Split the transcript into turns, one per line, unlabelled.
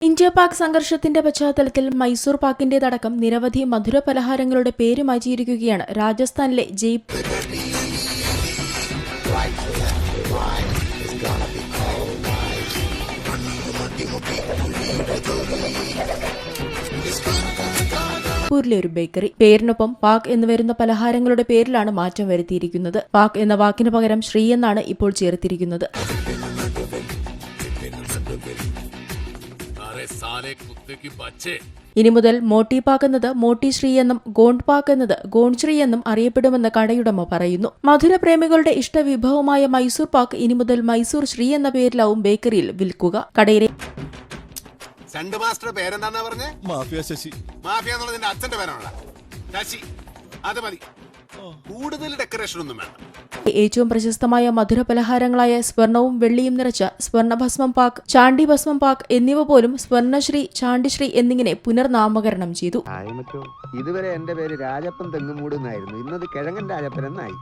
India Pak സംഘർഷത്തിന്റെ പശ്ചാത്തലത്തിൽ മൈസൂർ പാക്കിന്റേതടക്കം നിരവധി മധുര പലഹാരങ്ങളുടെ പേര് മാറ്റിയിരിക്കുകയാണ് രാജസ്ഥാനിലെ ജയ്പൂർ. ൂരിലെ ഒരു ബേക്കറി. പേരിനൊപ്പം പാക് എന്ന് വരുന്ന പലഹാരങ്ങളുടെ പേരിലാണ് മാറ്റം വരുത്തിയിരിക്കുന്നത്. പാക് എന്ന വാക്കിന് പകരം ശ്രീ എന്നാണ് ഇപ്പോൾ ചേർത്തിരിക്കുന്നത്. ഇനി മുതൽ മോട്ടി പാക്ക് എന്നത് മോട്ടി ശ്രീ എന്നും ഗോണ്ട് പാക്ക് എന്നത് ഗോണ്ട് ശ്രീ എന്നും അറിയപ്പെടുമെന്ന് കടയുടമ പറയുന്നു. മധുരപ്രേമികളുടെ ഇഷ്ടവിഭവമായ മൈസൂർ പാക്ക് ഇനി മുതൽ മൈസൂർ ശ്രീ എന്ന പേരിലാവും ബേക്കറിയിൽ വിൽക്കുക. കടയിലെ
പേരെന്താ പറഞ്ഞേ? മാഫിയ ശശി. മാഫിയ എന്നുള്ളതിന്റെ അച്ഛന്റെ പേരാണോ? ശശി. അത് മതി, കൂടുതൽ ഡെക്കറേഷൻ ഒന്നും വേണ്ട.
ഏറ്റവും പ്രശസ്തമായ മധുര പലഹാരങ്ങളായ സ്വർണവും വെള്ളിയും നിറച്ച സ്വർണഭസ്മം പാക്ക്, ചാണ്ടി ഭസ്മം പാക്ക് എന്നിവ പോലും സ്വർണശ്രീ, ചാണ്ടിശ്രീ എന്നിങ്ങനെ പുനർനാമകരണം ചെയ്തു.
ഇതുവരെ എന്റെ പേര് രാജപ്പൻ തെങ്ങുമൂട് എന്നായിരുന്നു. ഇന്നത് കിഴങ്ങൻ രാജപ്പൻ എന്നായി.